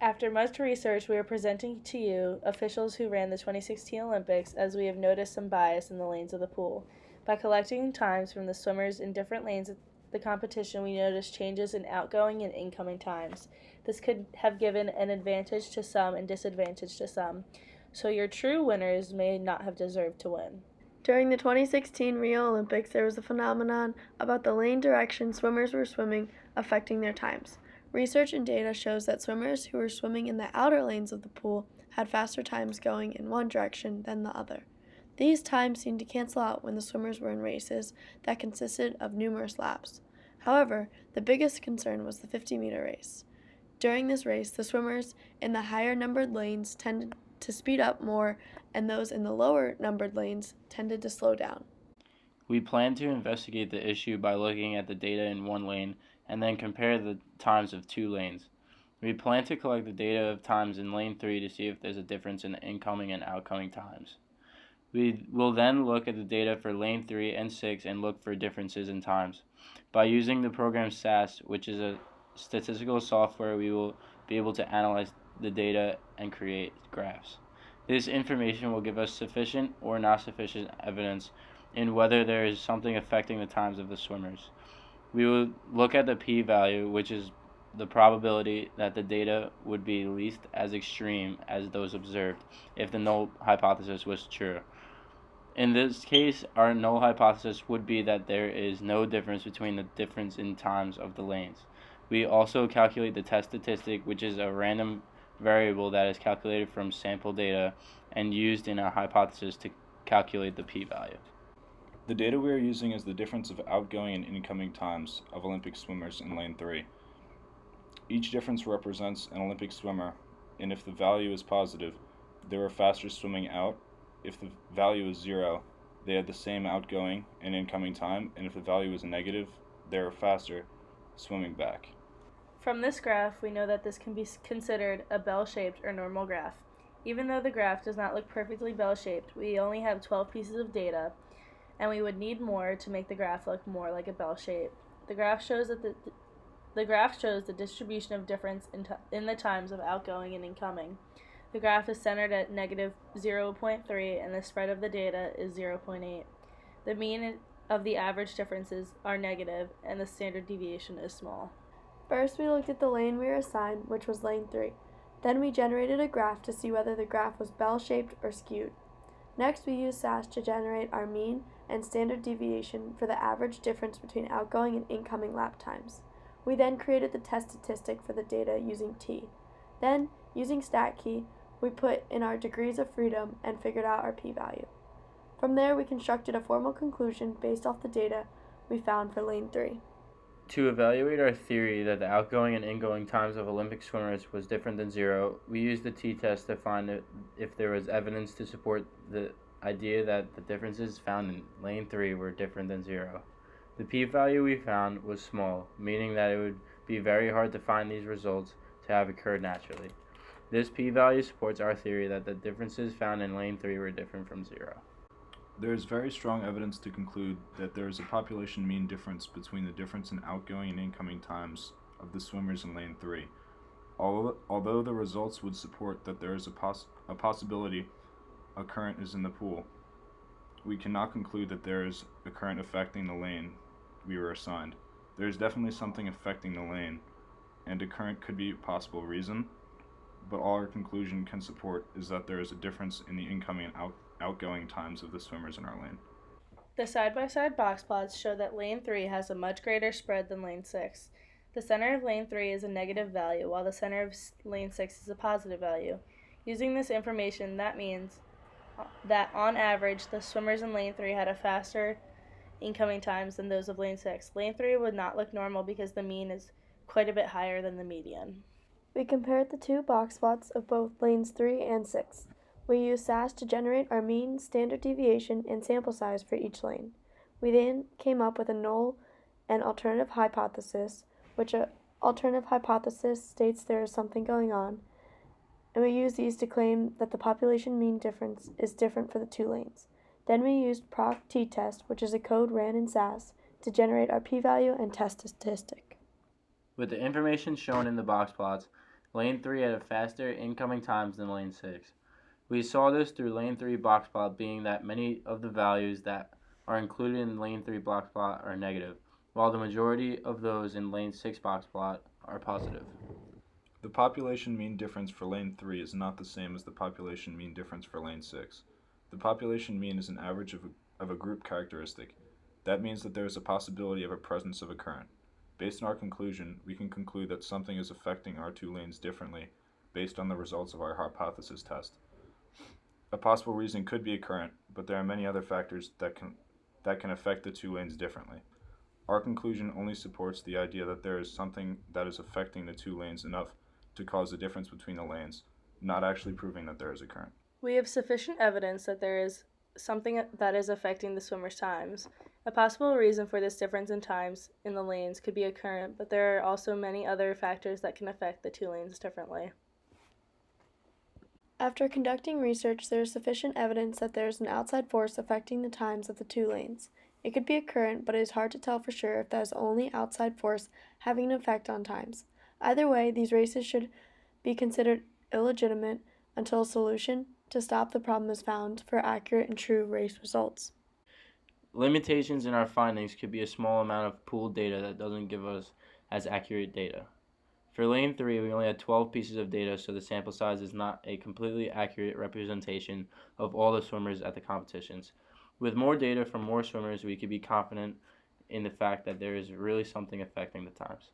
After much research, we are presenting to you officials who ran the 2016 Olympics, as we have noticed some bias in the lanes of the pool. By collecting times from the swimmers in different lanes of the competition, we noticed changes in outgoing and incoming times. This could have given an advantage to some and disadvantage to some, so your true winners may not have deserved to win. During the 2016 Rio Olympics, there was a phenomenon about the lane direction swimmers were swimming affecting their times. Research and data shows that swimmers who were swimming in the outer lanes of the pool had faster times going in one direction than the other. These times seemed to cancel out when the swimmers were in races that consisted of numerous laps. However, the biggest concern was the 50-meter race. During this race, the swimmers in the higher numbered lanes tended to speed up more, and those in the lower numbered lanes tended to slow down. We plan to investigate the issue by looking at the data in one lane and then compare the times of two lanes. We plan to collect the data of times in lane 3 to see if there's a difference in the incoming and outgoing times. We will then look at the data for lane 3 and 6 and look for differences in times. By using the program SAS, which is a statistical software, we will be able to analyze the data and create graphs. This information will give us sufficient or not sufficient evidence in whether there is something affecting the times of the swimmers. We will look at the p-value, which is the probability that the data would be least as extreme as those observed if the null hypothesis was true. In this case, our null hypothesis would be that there is no difference between the difference in times of the lanes. We also calculate the test statistic, which is a random variable that is calculated from sample data and used in our hypothesis to calculate the p-value. The data we are using is the difference of outgoing and incoming times of Olympic swimmers in lane 3. Each difference represents an Olympic swimmer, and if the value is positive, they were faster swimming out. If the value is 0, they had the same outgoing and incoming time, and if the value is negative, they were faster swimming back. From this graph, we know that this can be considered a bell-shaped or normal graph. Even though the graph does not look perfectly bell-shaped, we only have 12 pieces of data, and we would need more to make the graph look more like a bell shape. The graph shows the distribution of difference in the times of outgoing and incoming. The graph is centered at negative 0.3, and the spread of the data is 0.8. The mean of the average differences are negative, and the standard deviation is small. First, we looked at the lane we were assigned, which was lane 3. Then we generated a graph to see whether the graph was bell-shaped or skewed. Next, we used SAS to generate our mean and standard deviation for the average difference between outgoing and incoming lap times. We then created the test statistic for the data using T. Then, using StatKey, we put in our degrees of freedom and figured out our p-value. From there, we constructed a formal conclusion based off the data we found for lane 3. To evaluate our theory that the outgoing and ingoing times of Olympic swimmers was different than 0, we used the t-test to find if there was evidence to support the idea that the differences found in lane 3 were different than 0. The p-value we found was small, meaning that it would be very hard to find these results to have occurred naturally. This p-value supports our theory that the differences found in lane 3 were different from 0. There is very strong evidence to conclude that there is a population mean difference between the difference in outgoing and incoming times of the swimmers in lane 3. Although the results would support that there is a possibility a current is in the pool, we cannot conclude that there is a current affecting the lane we were assigned. There is definitely something affecting the lane, and a current could be a possible reason, but all our conclusion can support is that there is a difference in the incoming and outgoing times of the swimmers in our lane. The side-by-side box plots show that lane 3 has a much greater spread than lane 6. The center of lane 3 is a negative value, while the center of lane 6 is a positive value. Using this information, that means that on average, the swimmers in lane 3 had a faster incoming times than those of lane 6. Lane 3 would not look normal because the mean is quite a bit higher than the median. We compared the two box plots of both lanes 3 and 6. We used SAS to generate our mean, standard deviation, and sample size for each lane. We then came up with a null and alternative hypothesis, which an alternative hypothesis states there is something going on, and we used these to claim that the population mean difference is different for the two lanes. Then we used proc t-test, which is a code ran in SAS, to generate our p-value and test statistic. With the information shown in the box plots, Lane 3 had a faster incoming times than Lane 6. We saw this through Lane 3 box plot, being that many of the values that are included in Lane 3 box plot are negative, while the majority of those in Lane 6 box plot are positive. The population mean difference for lane 3 is not the same as the population mean difference for lane 6. The population mean is an average of a group characteristic. That means that there is a possibility of a presence of a current. Based on our conclusion, we can conclude that something is affecting our two lanes differently based on the results of our hypothesis test. A possible reason could be a current, but there are many other factors that can affect the two lanes differently. Our conclusion only supports the idea that there is something that is affecting the two lanes enough to cause a difference between the lanes, not actually proving that there is a current. We have sufficient evidence that there is something that is affecting the swimmer's times. A possible reason for this difference in times in the lanes could be a current, but there are also many other factors that can affect the two lanes differently. After conducting research, there is sufficient evidence that there is an outside force affecting the times of the two lanes. It could be a current, but it is hard to tell for sure if that is the only outside force having an effect on times. Either way, these races should be considered illegitimate until a solution to stop the problem is found for accurate and true race results. Limitations in our findings could be a small amount of pooled data that doesn't give us as accurate data. For lane 3, we only had 12 pieces of data, so the sample size is not a completely accurate representation of all the swimmers at the competitions. With more data from more swimmers, we could be confident in the fact that there is really something affecting the times.